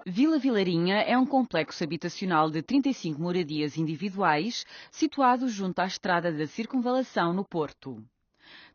Vila Vilarinha é um complexo habitacional de 35 moradias individuais, situado junto à estrada da Circunvalação, no Porto.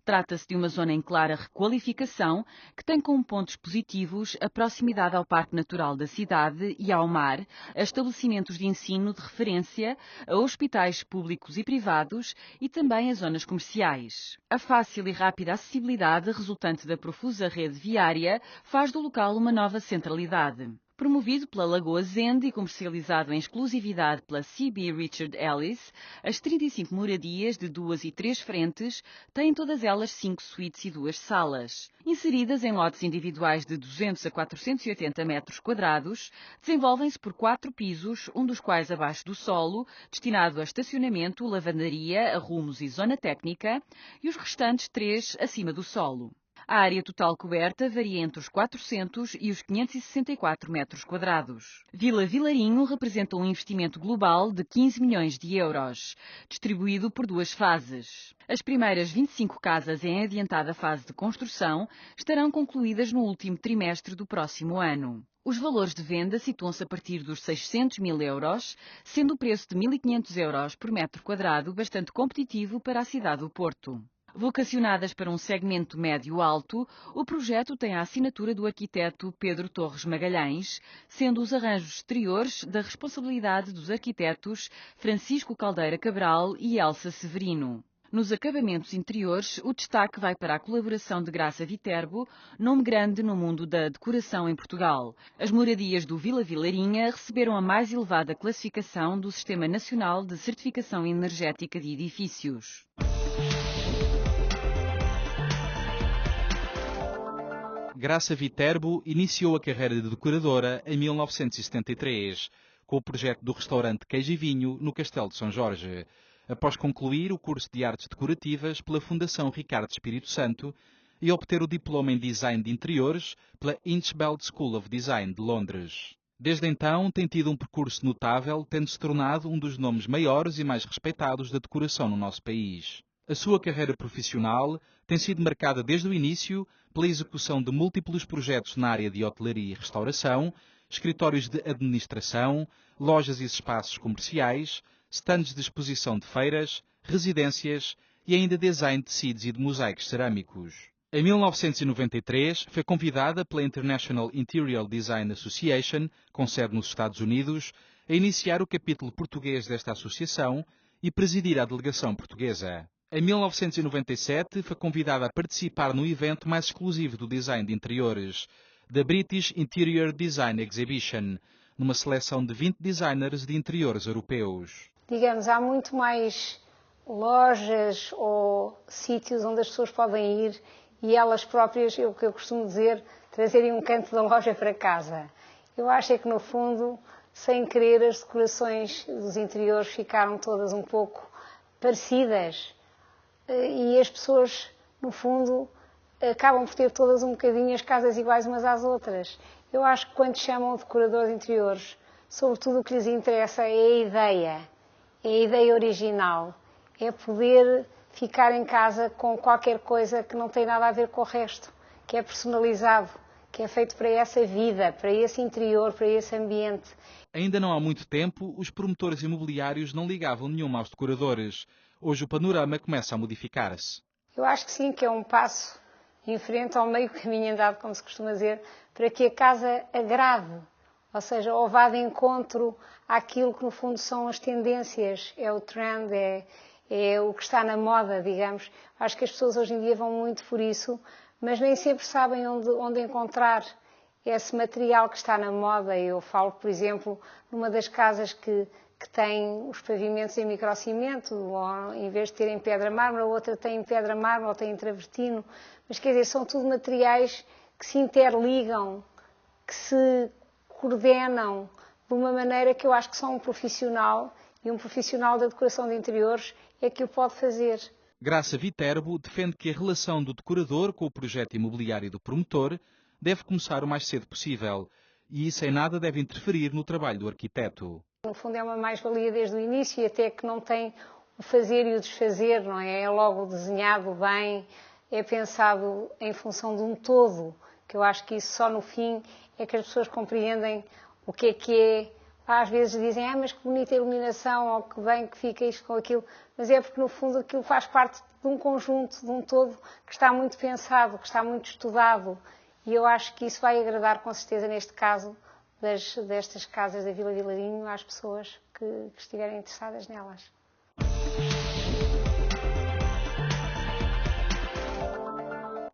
Trata-se de uma zona em clara requalificação, que tem como pontos positivos a proximidade ao Parque Natural da cidade e ao mar, a estabelecimentos de ensino de referência, a hospitais públicos e privados e também a zonas comerciais. A fácil e rápida acessibilidade resultante da profusa rede viária faz do local uma nova centralidade. Promovido pela Lagoa Zende e comercializado em exclusividade pela C.B. Richard Ellis, as 35 moradias de 2 e 3 frentes têm todas elas 5 suítes e 2 salas. Inseridas em lotes individuais de 200 a 480 metros quadrados, desenvolvem-se por 4 pisos, um dos quais abaixo do solo, destinado a estacionamento, lavandaria, arrumos e zona técnica, e os restantes 3 acima do solo. A área total coberta varia entre os 400 e os 564 metros quadrados. Vila Vilarinho representa um investimento global de 15 milhões de euros, distribuído por 2 fases. As primeiras 25 casas em adiantada fase de construção estarão concluídas no último trimestre do próximo ano. Os valores de venda situam-se a partir dos 600 mil euros, sendo o preço de 1.500 euros por metro quadrado bastante competitivo para a cidade do Porto. Vocacionadas para um segmento médio-alto, o projeto tem a assinatura do arquiteto Pedro Torres Magalhães, sendo os arranjos exteriores da responsabilidade dos arquitetos Francisco Caldeira Cabral e Elsa Severino. Nos acabamentos interiores, o destaque vai para a colaboração de Graça Viterbo, nome grande no mundo da decoração em Portugal. As moradias do Vila Vilarinha receberam a mais elevada classificação do Sistema Nacional de Certificação Energética de Edifícios. Graça Viterbo iniciou a carreira de decoradora em 1973, com o projeto do restaurante Queijo e Vinho no Castelo de São Jorge, após concluir o curso de Artes Decorativas pela Fundação Ricardo Espírito Santo e obter o diploma em Design de Interiores pela Inchbald School of Design de Londres. Desde então tem tido um percurso notável, tendo-se tornado um dos nomes maiores e mais respeitados da decoração no nosso país. A sua carreira profissional tem sido marcada desde o início pela execução de múltiplos projetos na área de hotelaria e restauração, escritórios de administração, lojas e espaços comerciais, stands de exposição de feiras, residências e ainda design de tecidos e de mosaicos cerâmicos. Em 1993, foi convidada pela International Interior Design Association, com sede nos Estados Unidos, a iniciar o capítulo português desta associação e presidir a delegação portuguesa. Em 1997, foi convidada a participar no evento mais exclusivo do design de interiores, da British Interior Design Exhibition, numa seleção de 20 designers de interiores europeus. Digamos, há muito mais lojas ou sítios onde as pessoas podem ir e elas próprias, o que eu costumo dizer, trazerem um canto da loja para casa. Eu acho é que, no fundo, sem querer, as decorações dos interiores ficaram todas um pouco parecidas. E as pessoas, no fundo, acabam por ter todas um bocadinho as casas iguais umas às outras. Eu acho que quando chamam decoradores de interiores, sobretudo o que lhes interessa é a ideia original, é poder ficar em casa com qualquer coisa que não tem nada a ver com o resto, que é personalizado, que é feito para essa vida, para esse interior, para esse ambiente. Ainda não há muito tempo, os promotores imobiliários não ligavam nenhuma aos decoradores. Hoje o panorama começa a modificar-se. Eu acho que sim, que é um passo em frente ao meio caminho andado, como se costuma dizer, para que a casa agrade, ou seja, ou vá de encontro àquilo que no fundo são as tendências, é o trend, é o que está na moda, digamos. Acho que as pessoas hoje em dia vão muito por isso, mas nem sempre sabem onde encontrar esse material que está na moda. Eu falo, por exemplo, numa das casas que tem os pavimentos em microcimento, ou em vez de terem pedra mármore, a outra tem pedra mármore ou tem travertino. Mas, quer dizer, são tudo materiais que se interligam, que se coordenam de uma maneira que eu acho que só um profissional, e um profissional da decoração de interiores, é que o pode fazer. Graça Viterbo defende que a relação do decorador com o projeto imobiliário do promotor deve começar o mais cedo possível, e isso em nada deve interferir no trabalho do arquiteto. No fundo é uma mais-valia desde o início e até que não tem o fazer e o desfazer, não é? É logo desenhado bem, é pensado em função de um todo, que eu acho que isso só no fim é que as pessoas compreendem o que é. Às vezes dizem, mas que bonita iluminação, ou que bem que fica isto com aquilo, mas é porque no fundo aquilo faz parte de um conjunto, de um todo que está muito pensado, que está muito estudado, e eu acho que isso vai agradar com certeza neste caso destas casas da Vila Vilarinho às pessoas que estiverem interessadas nelas.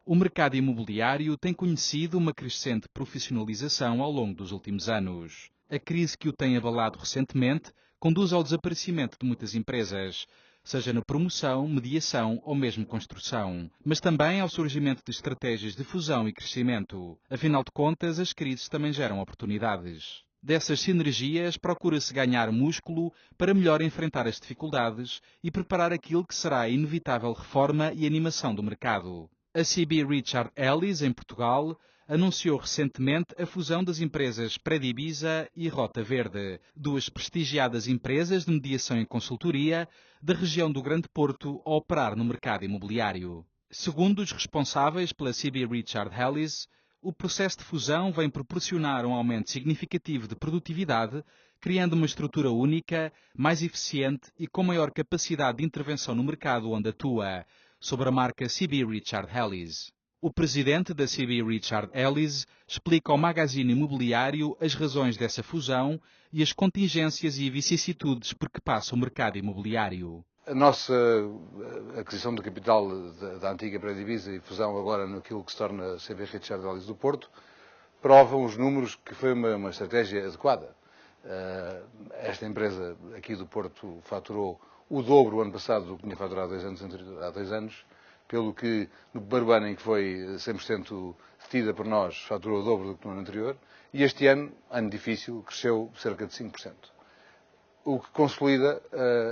O mercado imobiliário tem conhecido uma crescente profissionalização ao longo dos últimos anos. A crise que o tem abalado recentemente conduz ao desaparecimento de muitas empresas, seja na promoção, mediação ou mesmo construção, mas também ao surgimento de estratégias de fusão e crescimento. Afinal de contas, as crises também geram oportunidades. Dessas sinergias, procura-se ganhar músculo para melhor enfrentar as dificuldades e preparar aquilo que será a inevitável reforma e animação do mercado. A CB Richard Ellis, em Portugal, anunciou recentemente a fusão das empresas Predibiza e Rota Verde, duas prestigiadas empresas de mediação e consultoria da região do Grande Porto a operar no mercado imobiliário. Segundo os responsáveis pela CB Richard Ellis, o processo de fusão vem proporcionar um aumento significativo de produtividade, criando uma estrutura única, mais eficiente e com maior capacidade de intervenção no mercado onde atua, sob a marca CB Richard Ellis. O presidente da CB Richard Ellis explica ao magazine imobiliário as razões dessa fusão e as contingências e vicissitudes por que passa o mercado imobiliário. A nossa aquisição de capital da antiga Predibiza e fusão agora naquilo que se torna a CB Richard Ellis do Porto provam os números que foi uma estratégia adequada. Esta empresa aqui do Porto faturou o dobro o ano passado do que tinha faturado há 2 anos, pelo que no primeiro ano em que foi 100% detida por nós, faturou o dobro do que no ano anterior, e este ano difícil, cresceu cerca de 5%. O que consolida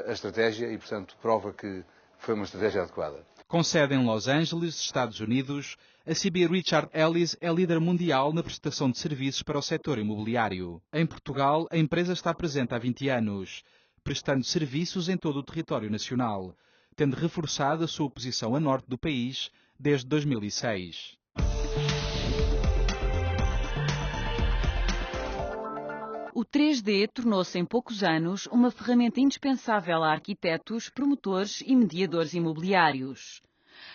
a estratégia e, portanto, prova que foi uma estratégia adequada. Com sede em Los Angeles, Estados Unidos, a CB Richard Ellis é líder mundial na prestação de serviços para o setor imobiliário. Em Portugal, a empresa está presente há 20 anos, prestando serviços em todo o território nacional, tendo reforçado a sua posição a norte do país desde 2006. O 3D tornou-se em poucos anos uma ferramenta indispensável a arquitetos, promotores e mediadores imobiliários.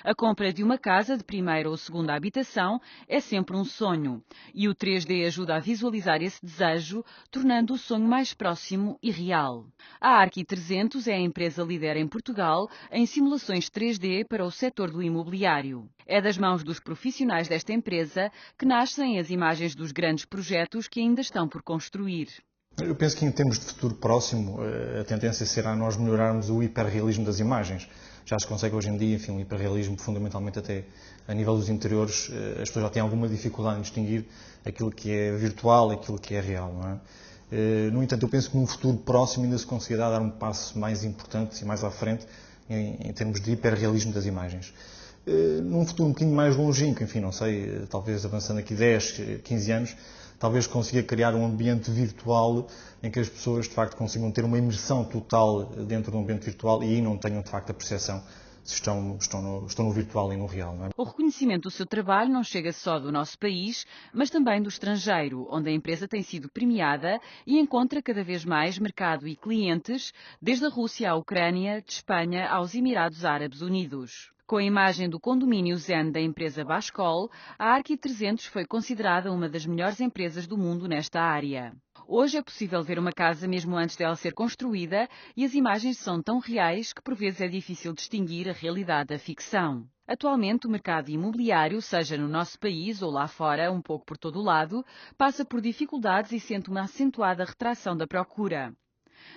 A compra de uma casa de primeira ou segunda habitação é sempre um sonho, e o 3D ajuda a visualizar esse desejo, tornando o sonho mais próximo e real. A Arqui300 é a empresa líder em Portugal em simulações 3D para o setor do imobiliário. É das mãos dos profissionais desta empresa que nascem as imagens dos grandes projetos que ainda estão por construir. Eu penso que em termos de futuro próximo, a tendência será nós melhorarmos o hiperrealismo das imagens. Já se consegue hoje em dia, enfim, o hiperrealismo fundamentalmente até a nível dos interiores, as pessoas já têm alguma dificuldade em distinguir aquilo que é virtual e aquilo que é real, não é? No entanto, eu penso que num futuro próximo ainda se conseguirá dar um passo mais importante e mais à frente em termos de hiperrealismo das imagens. Num futuro um bocadinho mais longínquo, enfim, não sei, talvez avançando aqui 10, 15 anos, talvez consiga criar um ambiente virtual em que as pessoas, de facto, consigam ter uma imersão total dentro do ambiente virtual e aí não tenham, de facto, a percepção se estão no virtual e no real. Não é? O reconhecimento do seu trabalho não chega só do nosso país, mas também do estrangeiro, onde a empresa tem sido premiada e encontra cada vez mais mercado e clientes, desde a Rússia à Ucrânia, de Espanha aos Emirados Árabes Unidos. Com a imagem do condomínio Zen da empresa Bascol, a Arqui300 foi considerada uma das melhores empresas do mundo nesta área. Hoje é possível ver uma casa mesmo antes dela ser construída e as imagens são tão reais que por vezes é difícil distinguir a realidade da ficção. Atualmente o mercado imobiliário, seja no nosso país ou lá fora, um pouco por todo o lado, passa por dificuldades e sente uma acentuada retração da procura.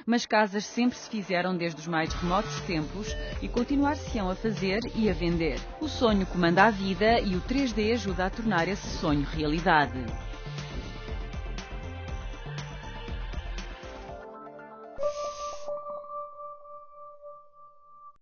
Mas casas sempre se fizeram desde os mais remotos tempos e continuar-se-ão a fazer e a vender. O sonho comanda a vida e o 3D ajuda a tornar esse sonho realidade.